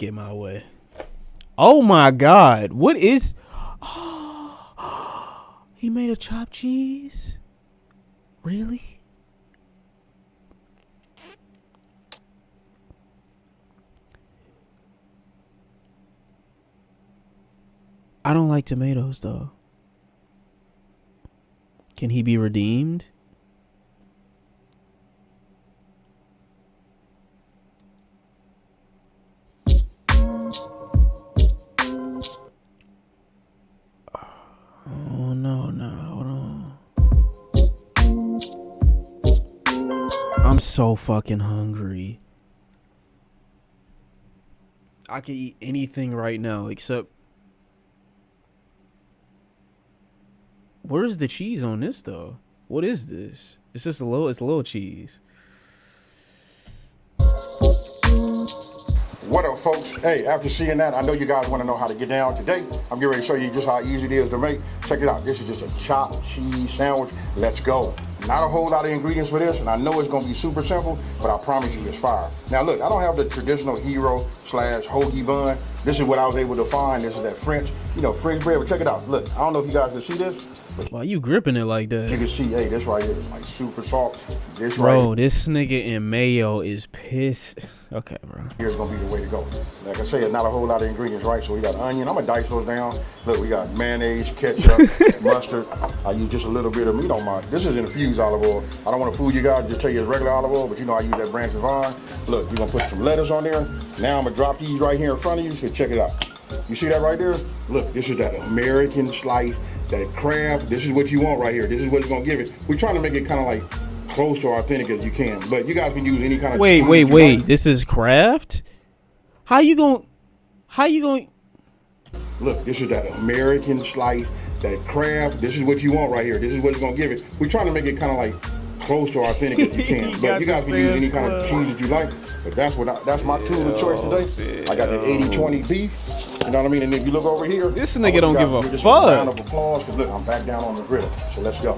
Get my way. Oh my God. What is... He made a chopped cheese? Really? I don't like tomatoes though. Can he be redeemed? Oh no, hold on. I'm so fucking hungry. I can eat anything right now except... Where's the cheese on this though? What is this? It's just a little cheese. What up, folks? Hey, after seeing that, I know you guys want to know how to get down. Today, I'm getting ready to show you just how easy it is to make. Check it out. This is just a chopped cheese sandwich. Let's go. Not a whole lot of ingredients for this, and I know it's going to be super simple, but I promise you it's fire. Now, look, I don't have the traditional hero / hoagie bun. This is what I was able to find. This is that French bread. But check it out. Look, I don't know if you guys can see this. Why you gripping it like that? You can see, hey, this right here is like super soft. This bro, this nigga in mayo is pissed. Okay, bro. Here's gonna be the way to go. Like I said, not a whole lot of ingredients, right? So we got onion. I'm gonna dice those down. Look, we got mayonnaise, ketchup, mustard. I use just a little bit of meat on my. This is infused olive oil. I don't want to fool you guys. Just tell you it's regular olive oil, but you know I use that Branch and Vine. Look, we're gonna put some lettuce on there. Now I'm gonna drop these right here in front of you. So check it out. You see that right there? Look, this is that American slice, that Kraft. This is what you want right here. This is what it's gonna give it. We're trying to make it kind of like close to authentic as you can, but you guys can use any kind of. Wait. This is Kraft? How you going? Look, this is that American slice, that Kraft. This is what you want right here. This is what it's gonna give it. We're trying to make it kind of like close to authentic as you can, but you guys can use any kind of cheese that you like. But that's my tool of choice today. I got the 80-20 beef. You know what I mean? And if you look over here, this nigga don't give a fuck. Round of applause, because look, I'm back down on the grill. So let's go.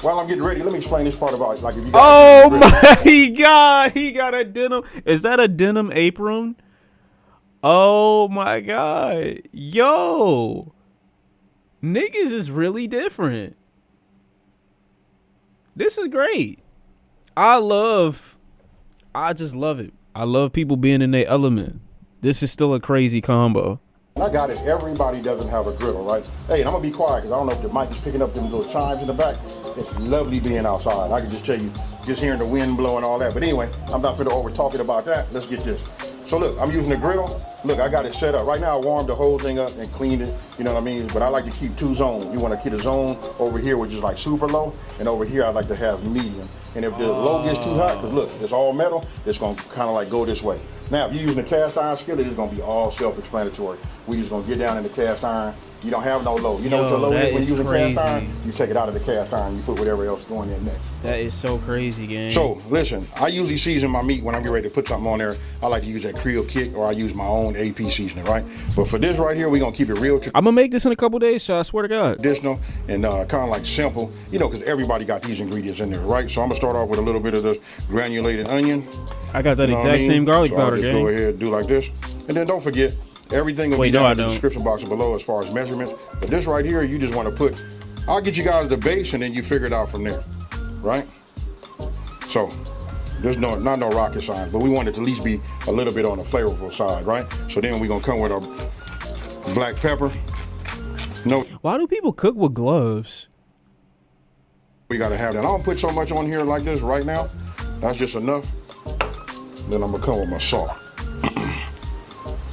While I'm getting ready, let me explain this part about like if you guys. Oh my God, he got a denim. Is that a denim apron? Oh my God, yo, niggas is really different. This is great. I just love it. I love people being in their element. This is still a crazy combo. And I got it. Everybody doesn't have a griddle, right? Hey, and I'm gonna be quiet because I don't know if the mic is picking up them little chimes in the back. It's lovely being outside. I can just tell you, just hearing the wind blow and all that. But anyway, I'm not finna over talking about that. Let's get this. So look, I'm using the griddle. Look, I got it set up. Right now I warmed the whole thing up and cleaned it, you know what I mean? But I like to keep two zones. You wanna keep a zone over here, which is like super low, and over here I like to have medium. And if the low gets too hot, because look, it's all metal, it's gonna kind of like go this way. Now, if you're using a cast iron skillet, it's gonna be all self-explanatory. We just gonna get down in the cast iron. You don't have no low. You know what your low is when you're using cast iron? You take it out of the cast iron, you put whatever else going in next. That is so crazy, gang. So, listen, I usually season my meat when I'm getting ready to put something on there. I like to use that Creole Kick, or I use my own AP seasoning, right? But for this right here, we're gonna keep it real. I'm gonna make this in a couple days, so I swear to God. Traditional and kind of like simple, you know, because everybody got these ingredients in there, right? So I'm gonna start off with a little bit of this granulated onion. I got that exact same garlic powder, gang. Go ahead, do like this, and then don't forget everything will be down in the description box below as far as measurements. But this right here, you just want to put. I'll get you guys the base, and then you figure it out from there, right? So there's not no rocket science, but we want it to at least be a little bit on the flavorful side, right? So then we're gonna come with our black pepper. No. Why do people cook with gloves? We gotta have that. I don't put so much on here like this right now. That's just enough. Then I'm gonna come with my salt.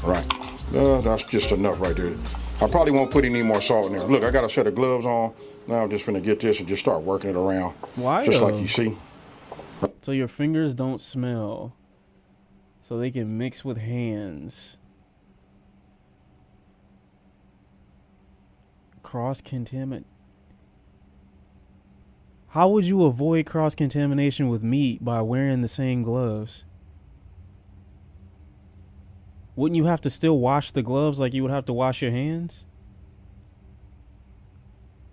Right. That's just enough right there. I probably won't put any more salt in there. Look, I got a set of gloves on. Now I'm just gonna get this and just start working it around. Why? Just like you see. So your fingers don't smell. So they can mix with hands. Cross-contaminate. How would you avoid cross-contamination with meat by wearing the same gloves? Wouldn't you have to still wash the gloves like you would have to wash your hands?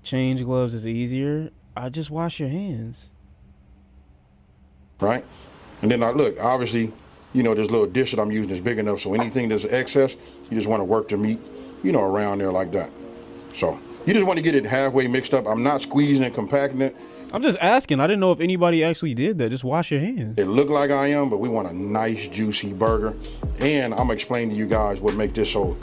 Change gloves is easier. I just wash your hands. Right? And then I look, obviously, you know, this little dish that I'm using is big enough, so anything that's excess, you just want to work the meat, you know, around there like that. So you just want to get it halfway mixed up. I'm not squeezing and compacting it. I'm just asking. I didn't know if anybody actually did that. Just wash your hands. It looked like I am, but we want a nice juicy burger. And I'm gonna explain to you guys what make this so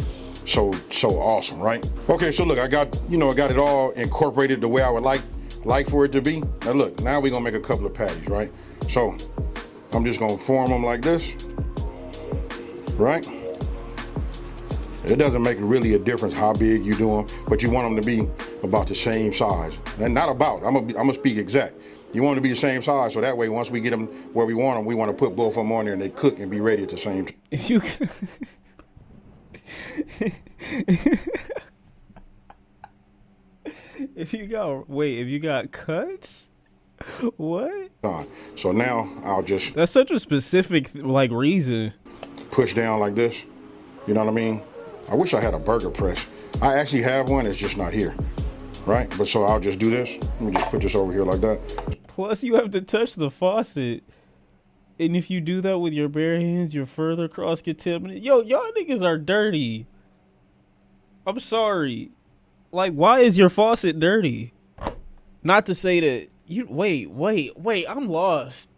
awesome, right? Okay, so look, I got it all incorporated the way I would like for it to be. Now look, now we're gonna make a couple of patties, right? So I'm just gonna form them like this, right? It doesn't make really a difference how big you do them, but you want them to be about the same size. And not about, I'm gonna speak exact. You want them to be the same size, so that way once we get them where we want them, we want to put both of them on there and they cook and be ready at the same time. If you if you got cuts, what? So now I'll just, that's such a specific like reason. Push down like this. You know what I mean? I wish I had a burger press. I actually have one, it's just not here, right? But so I'll just do this. Let me just put this over here like that. Plus you have to touch the faucet. And if you do that with your bare hands, you're further cross-contaminated. Yo, y'all niggas are dirty. I'm sorry. Like, why is your faucet dirty? Not to say that you wait, I'm lost.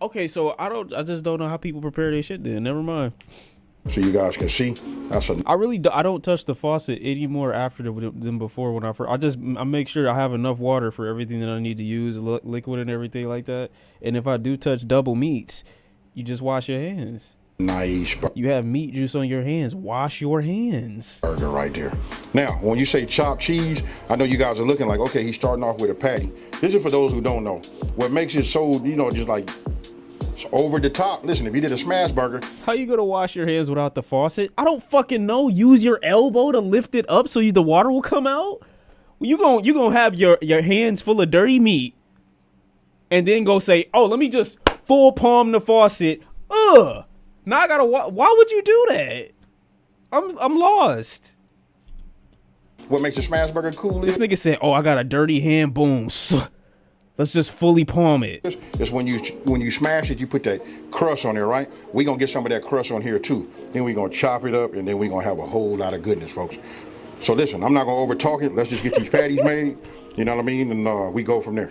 Okay, so I just don't know how people prepare their shit then. Never mind. So you guys can see, I don't touch the faucet anymore after than before when I make sure I have enough water for everything that I need to use, liquid and everything like that. And if I do touch double meats, you just wash your hands. Nice. You have meat juice on your hands. Wash your hands. Burger right there. Now, when you say chopped cheese, I know you guys are looking like, okay, he's starting off with a patty. This is for those who don't know. What makes it so, just like over the top. Listen, if you did a smash burger. How you gonna wash your hands without the faucet? I don't fucking know. Use your elbow to lift it up so the water will come out? You gonna have your hands full of dirty meat and then go say, oh, let me just full palm the faucet. Ugh. Now I gotta, why would you do that? I'm lost. What makes a smash burger cool is? This nigga said, oh, I got a dirty hand, boom. Let's just fully palm it. It's when you smash it, you put that crust on there, right? We're going to get some of that crust on here too. Then we're going to chop it up and then we're going to have a whole lot of goodness, folks. So listen, I'm not going to over talk it. Let's just get these patties made. You know what I mean? And we go from there.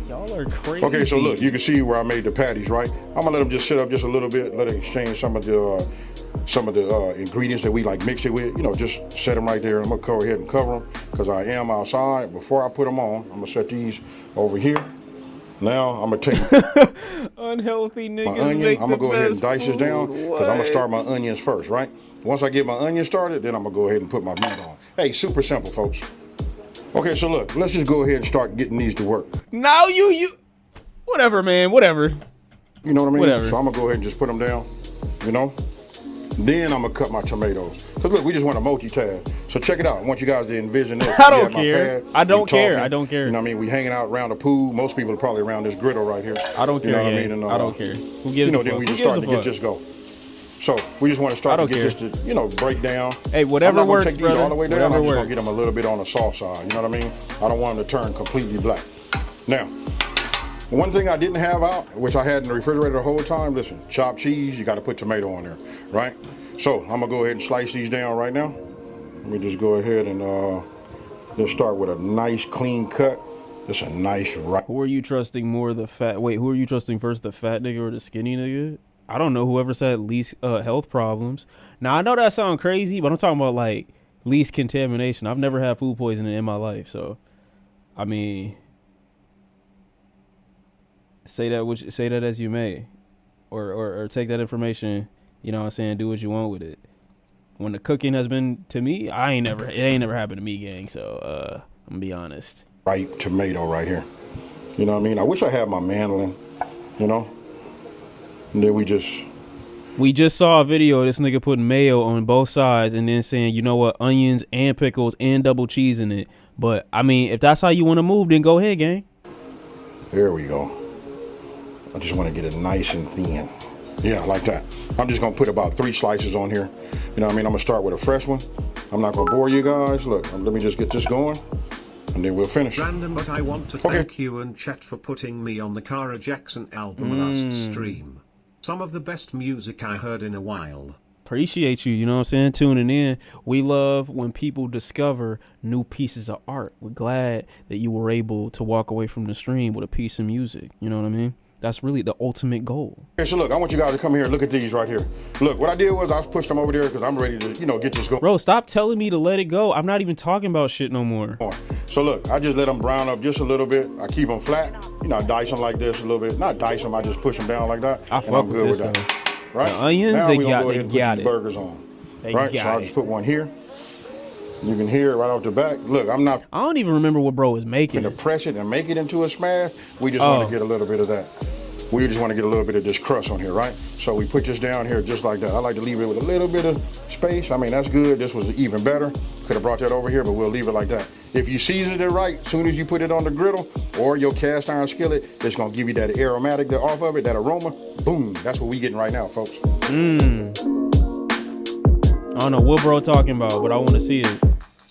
Y'all are crazy. Okay, so look, you can see where I made the patties, right? I'm going to let them just sit up just a little bit, let it exchange some of the ingredients that we like mix it with, just set them right there. I'm gonna go ahead and cover them because I am outside. Before I put them on, I'm gonna set these over here. Now I'm gonna take unhealthy niggas. My onion. I'm gonna go ahead and dice this down because I'm gonna start my onions first, right? Once I get my onions started, then I'm gonna go ahead and put my meat on. Hey, super simple, folks. Okay, so look, let's just go ahead and start getting these to work. Now you, whatever, man, whatever. You know what I mean? Whatever. So I'm gonna go ahead and just put them down. Then I'm gonna cut my tomatoes. Cause look, we just want to multitask. So check it out. I want you guys to envision this. I don't care. I don't care. You know what I mean? We hanging out around the pool. Most people are probably around this griddle right here. I don't care. You know what I mean? And, I don't care. Who gives a fuck? Then we just start to get this go. So we just want to start to get this to, break down. Hey, whatever works, brother. All the way down. Whatever I'm just works. gonna get them a little bit on the soft side. You know what I mean? I don't want them to turn completely black. Now, one thing I didn't have out, which I had in the refrigerator the whole time. Listen, chopped cheese. You got to put tomato on there, right? So I'm gonna go ahead and slice these down right now. Let me just go ahead and let's start with a nice clean cut. Just a nice right. Who are you trusting more, the fat? Wait, who are you trusting first, the fat nigga or the skinny nigga? I don't know. Whoever said least health problems. Now I know that sounds crazy, but I'm talking about like least contamination. I've never had food poisoning in my life, so I mean, say that as you may, or take that information. You know what I'm saying? Do what you want with it. When the cooking has been, to me, it ain't never happened to me, gang. So I'm gonna be honest. Ripe tomato right here. You know what I mean? I wish I had my mandolin. And then we just saw a video of this nigga putting mayo on both sides and then saying, you know what, onions and pickles and double cheese in it. But I mean, if that's how you want to move, then go ahead, gang. There we go. I just want to get it nice and thin. Yeah, like that. I'm just gonna put about 3 slices on here. You know what I mean? I'm gonna start with a fresh one. I'm not gonna bore you guys. Look, let me just get this going and then we'll finish. Random, but I want to thank you and chat for putting me on the Cara Jackson album last stream. some of the best music I heard in a while. Appreciate you, you know what I'm saying, tuning in. We love when people discover new pieces of art. We're glad that you were able to walk away from the stream with a piece of music. You know what I mean? That's really the ultimate goal. Okay, so look, I want you guys to come here and look at these right here. Look, what I did was I pushed them over there because I'm ready to, get this going. Bro, stop telling me to let it go. I'm not even talking about shit no more. So look, I just let them brown up just a little bit. I keep them flat. I dice them like this a little bit. Not dice them, I just push them down like that. I fuck with this though. Right? The onions, now they we got go ahead and put these it. burgers on. They right? got So I'll it. just put one here. You can hear it right off the back. Look, I'm not I don't even remember what bro was making. to press it and make it into a smash. We just want to get a little bit of that. We just want to get a little bit of this crust on here, right? So we put this down here just like that. I like to leave it with a little bit of space. I mean, that's good. This was even better. Could have brought that over here, but we'll leave it like that. If you seasoned it right, as soon as you put it on the griddle or your cast iron skillet, it's going to give you that aromatic off of it, that aroma. Boom. That's what we getting right now, folks. I don't know what bro talking about, but I want to see it.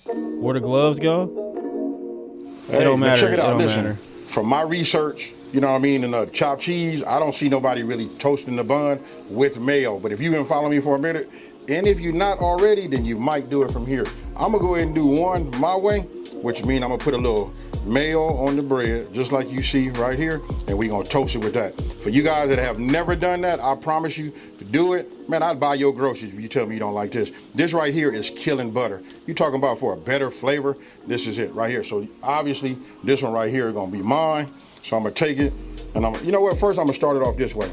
Where the gloves go? Hey, it don't matter. Check it out. It don't Listen, matter. from my research, you know what I mean, and chopped cheese, I don't see nobody really toasting the bun with mayo. But if you've been following me for a minute, and if you're not already, then you might do it from here. I'm gonna go ahead and do one my way, which means I'm gonna put a little mayo on the bread, just like you see right here, and we're gonna toast it with that. For you guys that have never done that, I promise you to do it. Man, I'd buy your groceries if you tell me you don't like this. This right here is killing butter. You talking about for a better flavor, this is it right here. So obviously, this one right here is gonna be mine. So I'm gonna take it, and you know what, first I'm gonna start it off this way.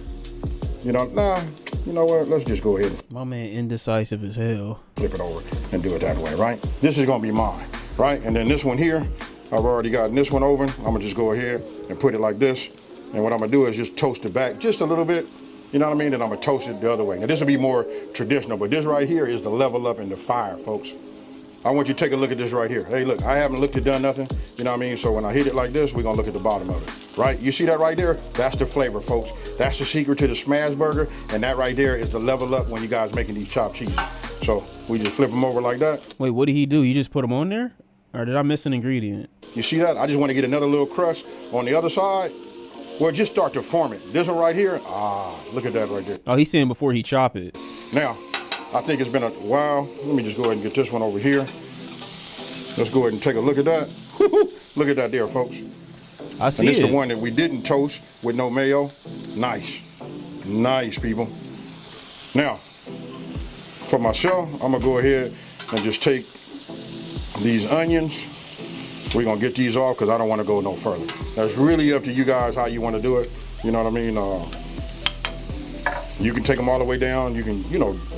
You know what, let's just go ahead. My man indecisive as hell. Flip it over and do it that way, right? This is gonna be mine, right? And then this one here, I've already gotten this one open. I'm gonna just go ahead and put it like this. And what I'm gonna do is just toast it back just a little bit. You know what I mean? Then I'm gonna toast it the other way. Now this will be more traditional, but this right here is the level up in the fire, folks. I want you to take a look at this right here. Hey, look, I haven't looked at done nothing. You know what I mean? So when I hit it like this, we're gonna look at the bottom of it, right? You see that right there? That's the flavor, folks. That's the secret to the smash burger. And that right there is the level up when you guys making these chopped cheese. So we just flip them over like that. Wait, what did he do? You just put them on there? Or did I miss an ingredient? You see that? I just want to get another little crust on the other side. Well, just start to form it. This one right here, look at that right there. Oh, he's saying before he chop it. Now, I think it's been a while. Let me just go ahead and get this one over here. Let's go ahead and take a look at that. Look at that there, folks. I see and this it. The one that we didn't toast with no mayo. Nice. Nice, people. Now, for myself, I'm going to go ahead and just take these onions. We're going to get these off because I don't want to go no further. That's really up to you guys how you want to do it. You know what I mean? You can take them all the way down. You can,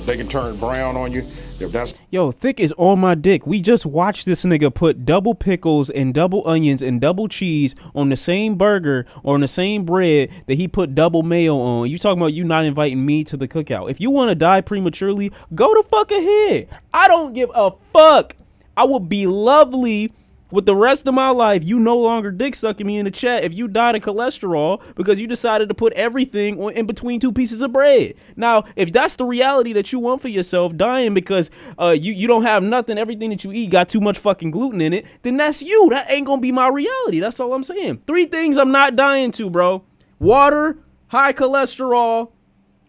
they can turn brown on you. If that's Yo, Thick is on my dick. We just watched this nigga put double pickles and double onions and double cheese on the same burger or on the same bread that he put double mayo on. You talking about you not inviting me to the cookout. If you want to die prematurely, go the fuck ahead. I don't give a fuck. I will be lovely with the rest of my life. You no longer dick sucking me in the chat if you died of cholesterol because you decided to put everything in between two pieces of bread. Now, if that's the reality that you want for yourself, dying because you don't have nothing, everything that you eat got too much fucking gluten in it, then that's you. That ain't gonna be my reality. That's all I'm saying. 3 things I'm not dying to, bro. Water, high cholesterol,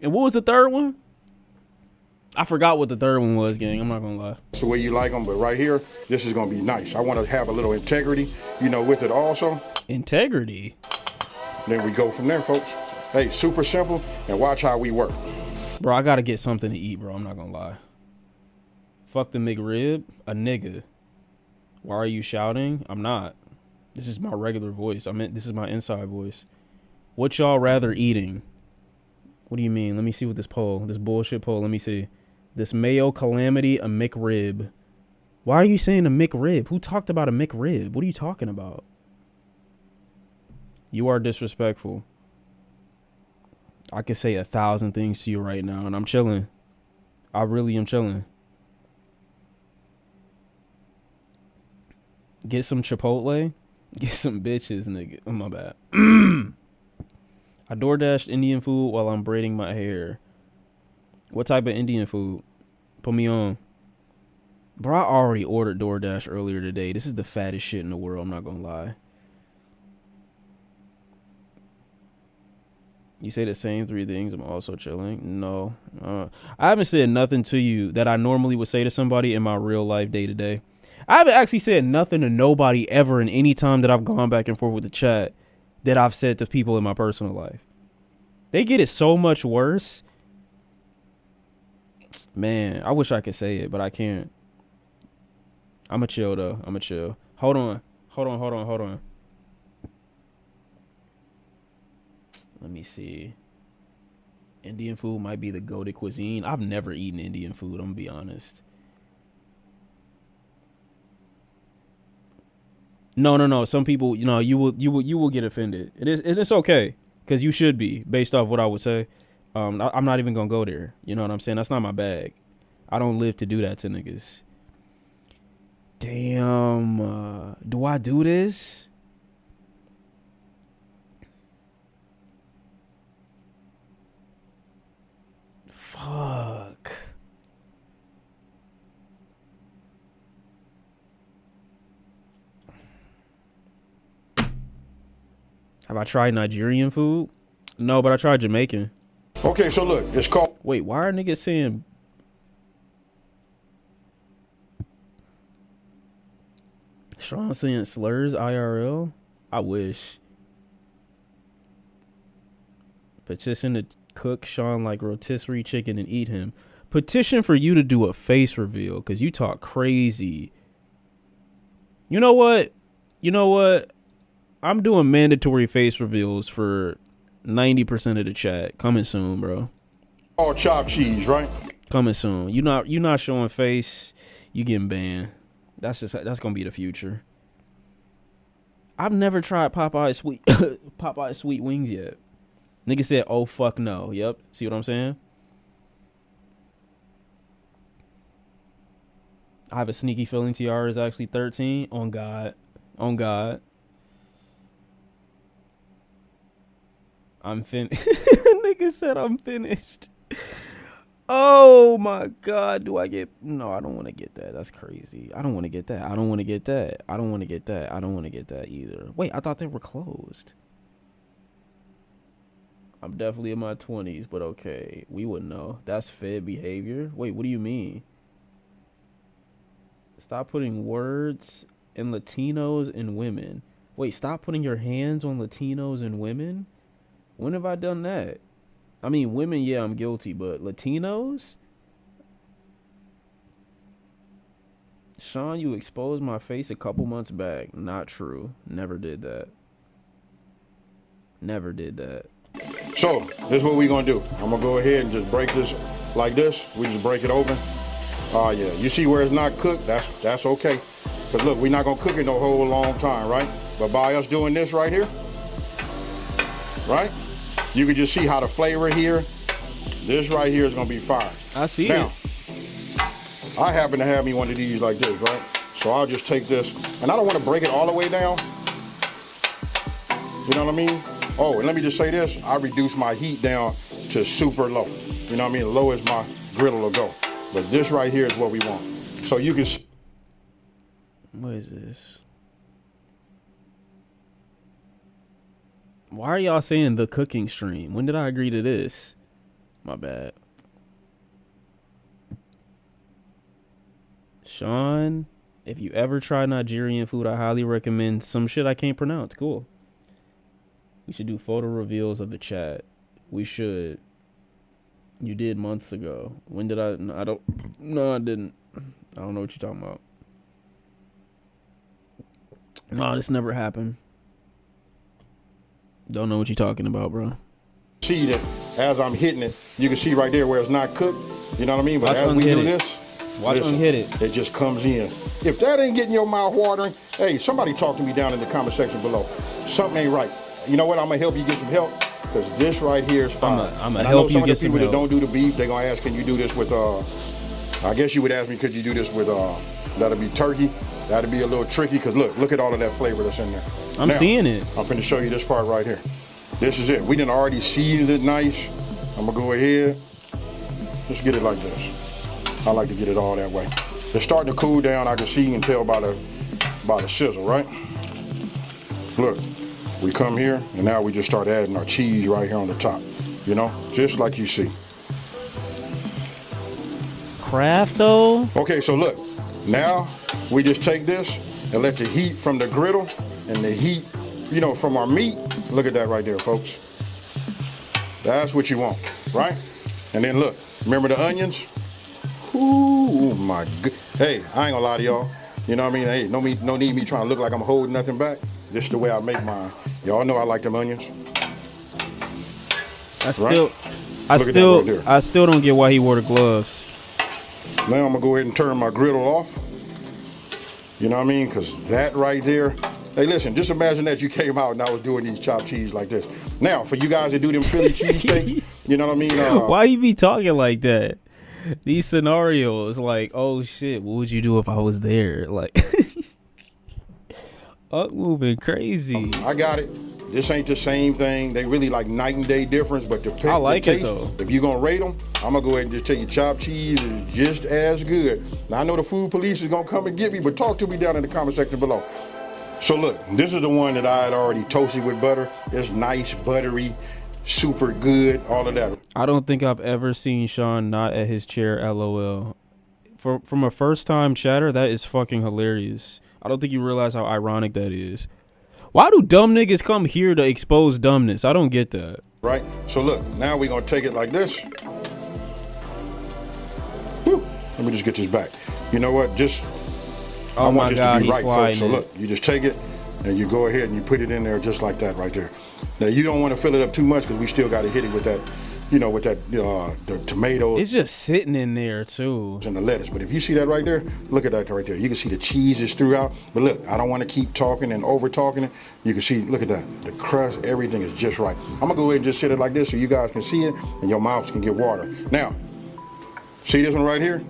and what was the third one? I forgot what the third one was, gang. I'm not gonna lie. the way you like them, but right here, this is gonna be nice. I want to have a little integrity, with it also. Integrity. Then we go from there, folks. Hey, super simple, and watch how we work. Bro, I gotta get something to eat, bro. I'm not gonna lie. Fuck the McRib, a nigga. Why are you shouting? I'm not. This is my regular voice. This is my inside voice. What y'all rather eating? What do you mean? Let me see what this bullshit poll, let me see. This mayo calamity, a McRib. Why are you saying a McRib? Who talked about a McRib? What are you talking about? You are disrespectful. I could say 1,000 things to you right now, and I'm chilling. I really am chilling. Get some Chipotle. Get some bitches, nigga. Oh, my bad. I DoorDashed Indian food while I'm braiding my hair. What type of Indian food? Put me on. Bro, I already ordered DoorDash earlier today. This is the fattest shit in the world, I'm not gonna lie. You say the same three things. I'm also chilling. No. I haven't said nothing to you that I normally would say to somebody in my real life day to day. I haven't actually said nothing to nobody ever in any time that I've gone back and forth with the chat that I've said to people in my personal life. They get it so much worse. Man, I wish I could say it, but I can't. I'ma chill though. I'ma chill. Hold on. Let me see. Indian food might be the go-to cuisine. I've never eaten Indian food, I'm gonna be honest. No. Some people, you will get offended. It's okay, because you should be, based off what I would say. I'm not even gonna go there. You know what I'm saying? That's not my bag. I don't live to do that to niggas. Damn. Do I do this? Fuck. Have I tried Nigerian food? No, but I tried Jamaican. Okay, so look, it's called. Wait, why are niggas saying? Shawn saying slurs IRL? I wish. Petition to cook Shawn like rotisserie chicken and eat him. Petition for you to do a face reveal, because you talk crazy. You know what? I'm doing mandatory face reveals for 90% of the chat. Coming soon, bro. All chopped cheese, right? Coming soon. You not showing face, you getting banned. That's gonna be the future. I've never tried Popeye's sweet wings yet. Nigga said, "Oh fuck no." Yep. See what I'm saying? I have a sneaky feeling TR is actually 13. On God. I'm finished. Nigga said I'm finished. Oh my God. Do I get... No, I don't want to get that. That's crazy. I don't want to get that. I don't want to get that. I don't want to get that. I don't want to get that either. Wait, I thought they were closed. I'm definitely in my 20s, but okay. We wouldn't know. That's fed behavior? Wait, what do you mean? Stop putting words in Latinos and women. Wait, stop putting your hands on Latinos and women? When have I done that? I mean, women, yeah, I'm guilty, but Latinos? Shawn, you exposed my face a couple months back. Not true. Never did that. Never did that. So, this is what we're going to do. I'm going to go ahead and just break this like this. We just break it open. Oh, yeah. You see where it's not cooked? That's okay. Because, look, we're not going to cook it no whole long time, right? But by us doing this right here, right? You can just see how the flavor here, this right here is going to be fire. I see now, it. I happen to have me one of these like this, right? So I'll just take this, and I don't want to break it all the way down. You know what I mean? Oh, and let me just say this. I reduce my heat down to super low. You know what I mean? Low as my griddle will go. But this right here is what we want. So you can... What is this? Why are y'all saying the cooking stream? When did I agree to this? My bad. Shawn, if you ever try Nigerian food, I highly recommend some shit I can't pronounce. Cool. We should do photo reveals of the chat. We should. You did months ago. When did I? No, I didn't. I don't know what you're talking about. No, this never happened. Don't know what you're talking about, bro. See that as I'm hitting it, you can see right there where it's not cooked. You know what I mean? But Watch as we do this, watch them hit it. It just comes in. If that ain't getting your mouth watering, hey, somebody talk to me down in the comment section below. Something ain't right. You know what? I'm gonna help you get some help, because this right here is fine. I'm gonna help you get some help. People that don't do the beef, they're gonna ask, can you do this with I guess you would ask me, could you do this with that'll be turkey. That'll be a little tricky, because look at all of that flavor that's in there. I'm seeing it. I'm finna show you this part right here. This is it. We done already seasoned it nice. I'm gonna go ahead, just get it like this. I like to get it all that way. It's starting to cool down. I can see and tell by the sizzle, right? Look, we come here, and now we just start adding our cheese right here on the top. You know, just like you see. Craft though. Okay, so look, now we just take this and let the heat from the griddle and the heat, you know, from our meat. Look at that right there, folks. That's what you want, right? And then look, remember the onions? Ooh, my good. Hey, I ain't gonna lie to y'all. You know what I mean? Hey, no need me trying to look like I'm holding nothing back. This is the way I make mine. Y'all know I like them onions. I still don't get why he wore the gloves. Now I'm gonna go ahead and turn my griddle off. You know what I mean? Because that right there. Hey, listen, just imagine that you came out and I was doing these chopped cheese like this. Now, for you guys that do them Philly cheesesteaks, you know what I mean? Why you be talking like that? These scenarios, like, oh shit, what would you do if I was there? Like, up moving crazy. I got it. This ain't the same thing. They really like night and day difference, but I like the taste, it though. If you're gonna rate them, I'm gonna go ahead and just tell you chopped cheese is just as good. Now I know the food police is gonna come and get me, but talk to me down in the comment section below. So look, this is the one that I had already toasted with butter. It's nice, buttery, super good, all of that. I don't think I've ever seen Shawn not at his chair, LOL. From a first time chatter, that is fucking hilarious. I don't think you realize how ironic that is. Why do dumb niggas come here to expose dumbness? I don't get that. Right? So look, now we're gonna take it like this. Whew. Let me just get this back. You know what? Just oh my God, he's sliding. So look, you just take it and you go ahead and you put it in there just like that right there. Now you don't want to fill it up too much because we still got to hit it with that, you know, with that the tomatoes. It's just sitting in there too. And the lettuce. But if you see that right there, look at that right there. You can see the cheese is throughout. But look, I don't want to keep talking and over talking it. You can see, look at that. The crust, everything is just right. I'm gonna go ahead and just sit it like this so you guys can see it and your mouths can get water. Now, see this one right here?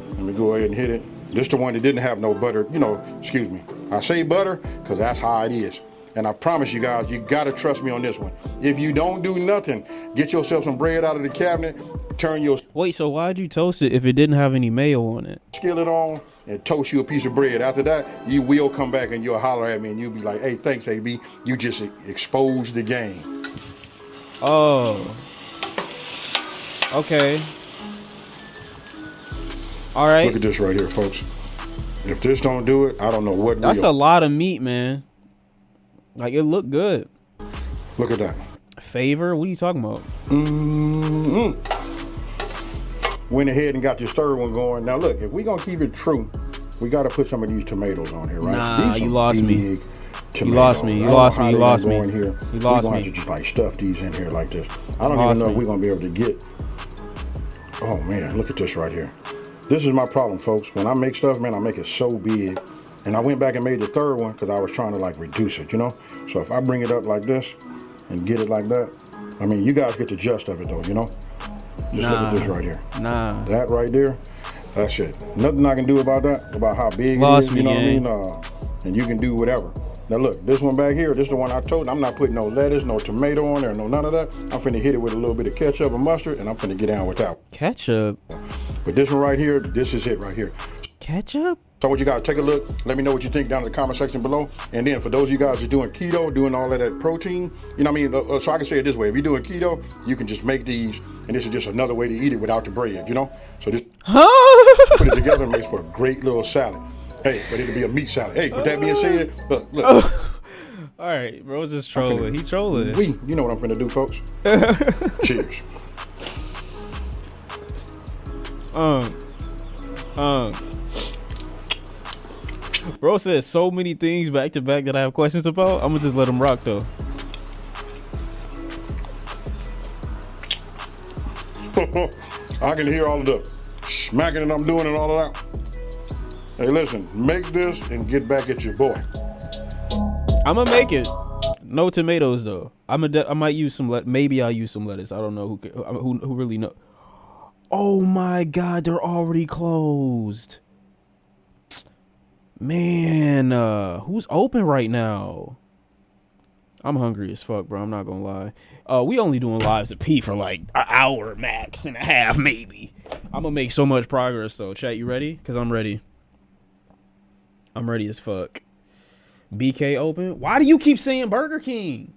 Let me go ahead and hit it. This is the one that didn't have no butter, you know, excuse me. I say butter because that's how it is. And I promise you guys, you gotta trust me on this one. If you don't do nothing, get yourself some bread out of the cabinet, turn your... Wait, so why'd you toast it if it didn't have any mayo on it? Skillet on and toast you a piece of bread. After that, you will come back and you'll holler at me and you'll be like, hey, thanks, AB. You just exposed the game. Oh. Okay. All right. Look at this right here, folks. If this don't do it, I don't know what That's a lot of meat, man. Like, it looked good. Look at that. Favor? What are you talking about? Went ahead and got this third one going. Now, look, if we're going to keep it true, we got to put some of these tomatoes on here, right? Nah, these you lost me. Tomatoes. You lost me. You lost me. You lost me. Here. You lost we're going me. to just like stuff these in here like this. I don't even know if we're going to be able to get... Oh, man, look at this right here. This is my problem, folks. When I make stuff, man, I make it so big. And I went back and made the third one because I was trying to like reduce it, you know? So if I bring it up like this and get it like that, I mean, you guys get the gist of it though, you know? Just look at this right here. Nah. That right there, that's it. Nothing I can do about that, about how big it is, you know what I mean? And you can do whatever. Now look, this one back here, this is the one I told you, I'm not putting no lettuce, no tomato on there, no none of that. I'm finna hit it with a little bit of ketchup and mustard, and I'm finna get down with that. Ketchup? But this one right here, this is it right here. Ketchup? So I want you guys to take a look. Let me know what you think down in the comment section below. And then for those of you guys that are doing keto, doing all of that protein, you know what I mean? So I can say it this way. If you're doing keto, you can just make these, and this is just another way to eat it without the bread, you know? So just put it together and makes for a great little salad. Hey, but it'll be a meat salad. Hey, with that being said, look. All right, bro, just trolling. He trolling. You know what I'm finna do, folks. Cheers. Bro said so many things back to back that I have questions about. I'm gonna just let him rock though. I can hear all of the smacking and I'm doing and all of that. Hey, listen, make this and get back at your boy. I'm gonna make it. No tomatoes though. I might use some. Maybe I'll use some lettuce. I don't know who really know. Oh my God, they're already closed. Man, who's open right now? I'm hungry as fuck, bro. I'm not gonna lie. We only doing lives of P for like an hour max and a half, maybe. I'm gonna make so much progress though. Chat, you ready? Cause I'm ready. I'm ready as fuck. BK open. Why do you keep saying Burger King?